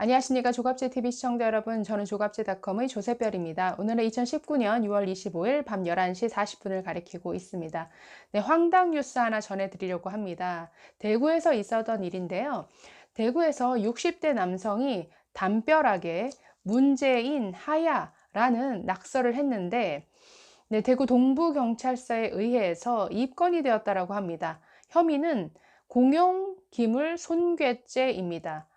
안녕하십니까. 조갑제TV 시청자 여러분, 저는 조갑제닷컴의 조세별입니다. 오늘은 2019년 6월 25일 밤 11시 40분을 가리키고 있습니다. 네, 황당 뉴스 하나 전해드리려고 합니다. 대구에서 있었던 일인데요. 대구에서 60대 남성이 담벼락에 문재인 하야라는 낙서를 했는데, 네, 대구 동부경찰서에 의해서 입건이 되었다라고 합니다. 혐의는 공용기물 손괴죄입니다.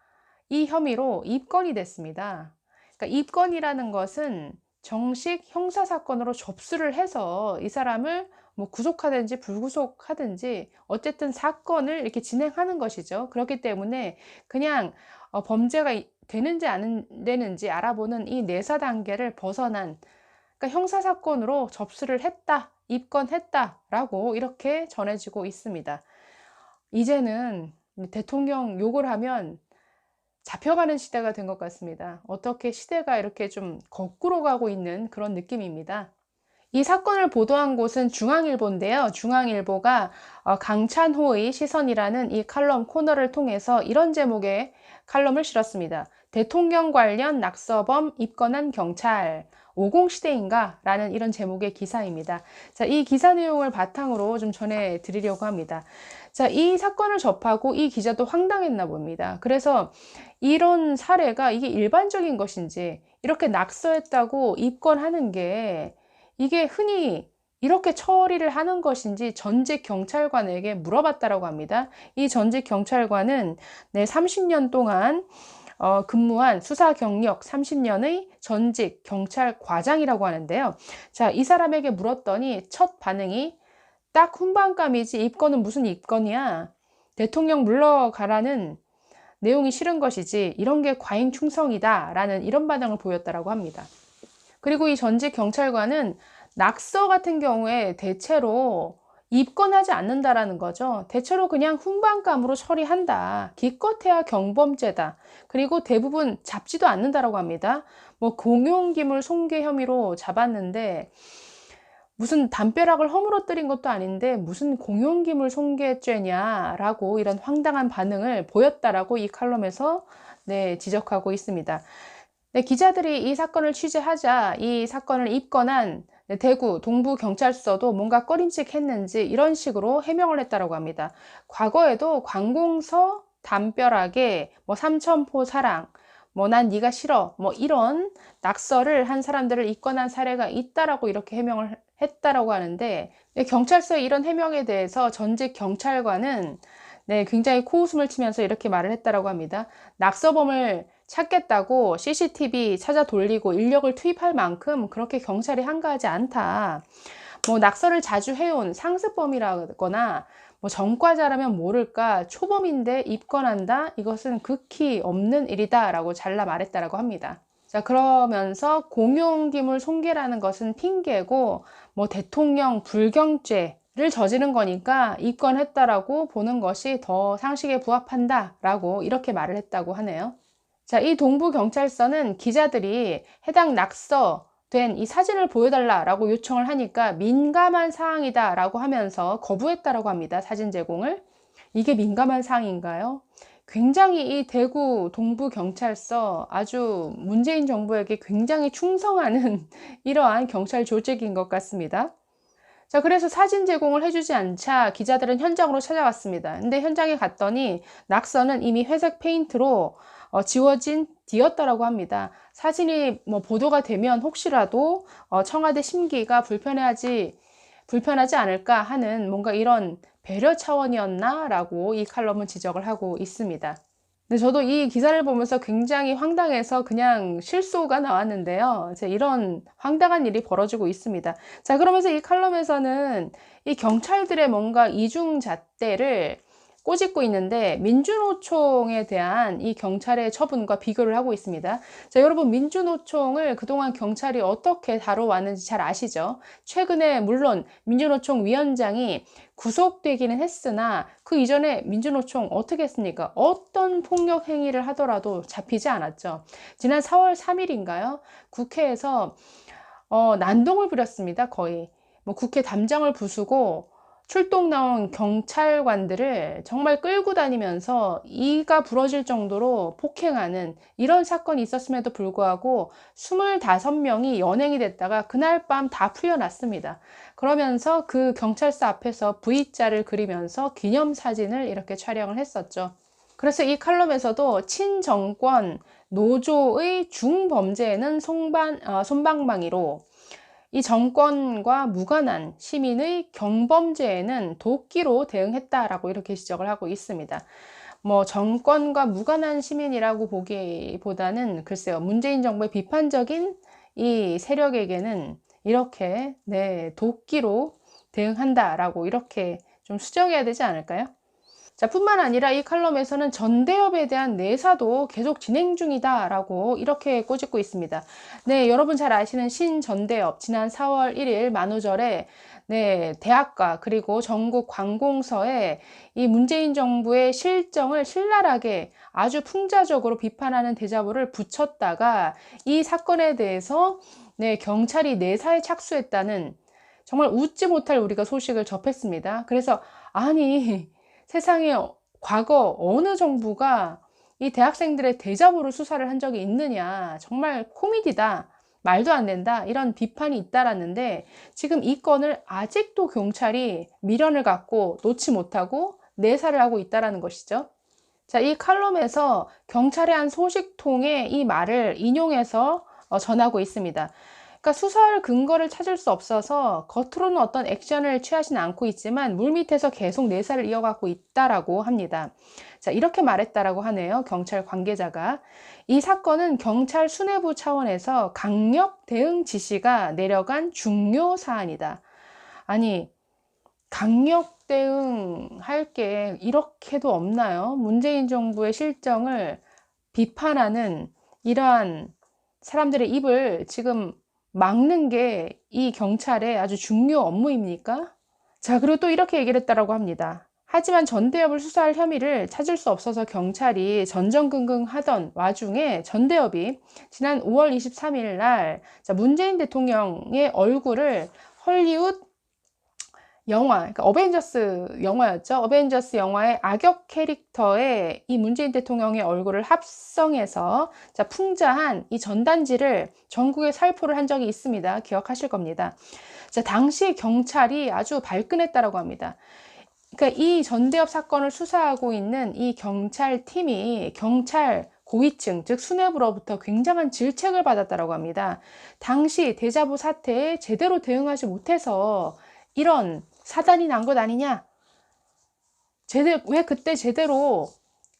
이 혐의로 입건이 됐습니다. 그러니까 입건이라는 것은 정식 형사사건으로 접수를 해서 이 사람을 뭐 구속하든지 불구속하든지 어쨌든 사건을 이렇게 진행하는 것이죠. 그렇기 때문에 그냥 범죄가 되는지 안 되는지 알아보는 이 내사 단계를 벗어난, 그러니까 형사사건으로 접수를 했다, 입건했다라고 이렇게 전해지고 있습니다. 이제는 대통령 욕을 하면 잡혀가는 시대가 된 것 같습니다. 어떻게 시대가 이렇게 좀 거꾸로 가고 있는 그런 느낌입니다. 이 사건을 보도한 곳은 중앙일보인데요. 중앙일보가 강찬호의 시선이라는 이 칼럼 코너를 통해서 이런 제목의 칼럼을 실었습니다. 대통령 관련 낙서범 입건한 경찰, 50시대인가? 라는 이런 제목의 기사입니다. 자, 이 기사 내용을 바탕으로 좀 전해드리려고 합니다. 자, 이 사건을 접하고 이 기자도 황당했나 봅니다. 그래서 이런 사례가 이게 일반적인 것인지, 이렇게 낙서했다고 입건하는 게 이게 흔히 이렇게 처리를 하는 것인지 전직 경찰관에게 물어봤다라고 합니다. 이 전직 경찰관은 30년 동안 근무한 수사 경력 30년의 전직 경찰과장이라고 하는데요. 자, 이 사람에게 물었더니 첫 반응이 딱 훈방감이지 입건은 무슨 입건이야. 대통령 물러가라는 내용이 싫은 것이지 이런 게 과잉 충성이다 라는 이런 반응을 보였다라고 합니다. 그리고 이 전직 경찰관은 낙서 같은 경우에 대체로 입건하지 않는다라는 거죠. 대체로 그냥 훈방감으로 처리한다. 기껏해야 경범죄다. 그리고 대부분 잡지도 않는다라고 합니다. 뭐 공용기물 손괴 혐의로 잡았는데 무슨 담벼락을 허물어뜨린 것도 아닌데 무슨 공용기물 손괴죄냐라고 이런 황당한 반응을 보였다라고 이 칼럼에서 지적하고 있습니다. 기자들이 이 사건을 취재하자 이 사건을 입건한 대구 동부경찰서도 뭔가 꺼림칙했는지 이런 식으로 해명을 했다고 합니다. 과거에도 관공서 담벼락에 뭐 삼천포 사랑, 뭐 난 네가 싫어, 뭐 이런 낙서를 한 사람들을 입건한 사례가 있다라고 이렇게 해명을 했다라고 하는데, 경찰서의 이런 해명에 대해서 전직 경찰관은 굉장히 코웃음을 치면서 이렇게 말을 했다라고 합니다. 낙서범을 찾겠다고 CCTV 찾아 돌리고 인력을 투입할 만큼 그렇게 경찰이 한가하지 않다. 뭐 낙서를 자주 해온 상습범이라거나 뭐 전과자라면 모를까 초범인데 입건한다? 이것은 극히 없는 일이다 라고 잘라 말했다라고 합니다. 자, 그러면서 공용기물 손괴라는 것은 핑계고 뭐 대통령 불경죄를 저지른 거니까 입건했다라고 보는 것이 더 상식에 부합한다 라고 이렇게 말을 했다고 하네요. 자, 이 동부경찰서는 기자들이 해당 낙서된 이 사진을 보여달라라고 요청을 하니까 민감한 사항이다라고 하면서 거부했다라고 합니다. 사진 제공을. 이게 민감한 사항인가요? 굉장히 이 대구 동부경찰서 아주 문재인 정부에게 굉장히 충성하는 이러한 경찰 조직인 것 같습니다. 자, 그래서 사진 제공을 해주지 않자 기자들은 현장으로 찾아갔습니다. 근데 현장에 갔더니 낙서는 이미 회색 페인트로 지워진 뒤였다라고 합니다. 사진이 뭐 보도가 되면 혹시라도 청와대 심기가 불편하지 않을까 하는 뭔가 이런 배려 차원이었나 라고 이 칼럼은 지적을 하고 있습니다. 근데 저도 이 기사를 보면서 굉장히 황당해서 그냥 실소가 나왔는데요. 이런 황당한 일이 벌어지고 있습니다. 자, 그러면서 이 칼럼에서는 이 경찰들의 뭔가 이중잣대를 꼬집고 있는데 민주노총에 대한 이 경찰의 처분과 비교를 하고 있습니다. 자, 여러분, 민주노총을 그동안 경찰이 어떻게 다뤄왔는지 잘 아시죠? 최근에 물론 민주노총 위원장이 구속되기는 했으나 그 이전에 민주노총 어떻게 했습니까? 어떤 폭력 행위를 하더라도 잡히지 않았죠. 지난 4월 3일인가요? 국회에서 난동을 부렸습니다. 거의 뭐 국회 담장을 부수고 출동 나온 경찰관들을 정말 끌고 다니면서 이가 부러질 정도로 폭행하는 이런 사건이 있었음에도 불구하고 25명이 연행이 됐다가 그날 밤 다 풀려났습니다. 그러면서 그 경찰서 앞에서 V자를 그리면서 기념사진을 이렇게 촬영을 했었죠. 그래서 이 칼럼에서도 친정권 노조의 중범죄에는 솜방망이로, 이 정권과 무관한 시민의 경범죄에는 도끼로 대응했다라고 이렇게 지적을 하고 있습니다. 뭐 정권과 무관한 시민이라고 보기보다는 글쎄요, 문재인 정부의 비판적인 이 세력에게는 이렇게 도끼로 대응한다라고 이렇게 좀 수정해야 되지 않을까요? 자, 뿐만 아니라 이 칼럼에서는 전대협에 대한 내사도 계속 진행 중이다 라고 이렇게 꼬집고 있습니다. 네, 여러분 잘 아시는 신전대협, 지난 4월 1일 만우절에 대학가 그리고 전국 관공서에 이 문재인 정부의 실정을 신랄하게 아주 풍자적으로 비판하는 대자보를 붙였다가 이 사건에 대해서 경찰이 내사에 착수했다는 정말 웃지 못할 우리가 소식을 접했습니다. 그래서 아니, 세상에 과거 어느 정부가 이 대학생들의 대자보를 수사를 한 적이 있느냐, 정말 코미디다, 말도 안 된다, 이런 비판이 잇따랐는데 지금 이 건을 아직도 경찰이 미련을 갖고 놓지 못하고 내사를 하고 있다는 것이죠. 자, 이 칼럼에서 경찰의 한 소식통의 이 말을 인용해서 전하고 있습니다. 그러니까 수사할 근거를 찾을 수 없어서 겉으로는 어떤 액션을 취하지는 않고 있지만 물밑에서 계속 내사를 이어가고 있다라고 합니다. 자, 이렇게 말했다라고 하네요. 경찰 관계자가. 이 사건은 경찰 수뇌부 차원에서 강력 대응 지시가 내려간 중요 사안이다. 아니, 강력 대응할 게 이렇게도 없나요? 문재인 정부의 실정을 비판하는 이러한 사람들의 입을 지금 막는 게 이 경찰의 아주 중요 업무입니까? 자, 그리고 또 이렇게 얘기를 했다라고 합니다. 하지만 전대협을 수사할 혐의를 찾을 수 없어서 경찰이 전전긍긍하던 와중에 전대협이 지난 5월 23일 날 문재인 대통령의 얼굴을 헐리우드 영화, 그러니까 어벤져스 영화였죠. 어벤져스 영화의 악역 캐릭터에 이 문재인 대통령의 얼굴을 합성해서 풍자한 이 전단지를 전국에 살포를 한 적이 있습니다. 기억하실 겁니다. 자, 당시 경찰이 아주 발끈했다라고 합니다. 그러니까 이 전대협 사건을 수사하고 있는 이 경찰팀이 경찰 고위층, 즉 수뇌부로부터 굉장한 질책을 받았다라고 합니다. 당시 대자보 사태에 제대로 대응하지 못해서 이런 사단이 난 것 아니냐? 왜 그때 제대로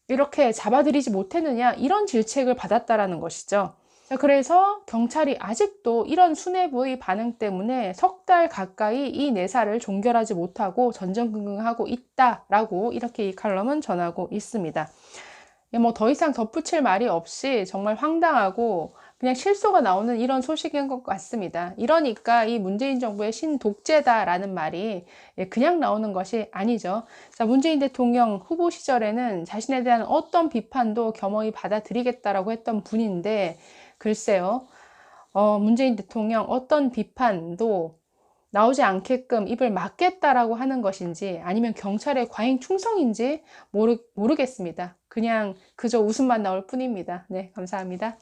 이렇게 잡아들이지 못했느냐? 이런 질책을 받았다라는 것이죠. 그래서 경찰이 아직도 이런 수뇌부의 반응 때문에 석 달 가까이 이 내사를 종결하지 못하고 전전긍긍하고 있다라고 이렇게 이 칼럼은 전하고 있습니다. 뭐 더 이상 덧붙일 말이 없이 정말 황당하고 그냥 실소가 나오는 이런 소식인 것 같습니다. 이러니까 이 문재인 정부의 신독재다라는 말이 그냥 나오는 것이 아니죠. 자, 문재인 대통령 후보 시절에는 자신에 대한 어떤 비판도 겸허히 받아들이겠다라고 했던 분인데 글쎄요. 문재인 대통령 어떤 비판도 나오지 않게끔 입을 막겠다라고 하는 것인지 아니면 경찰의 과잉 충성인지 모르겠습니다. 그냥 그저 웃음만 나올 뿐입니다. 네, 감사합니다.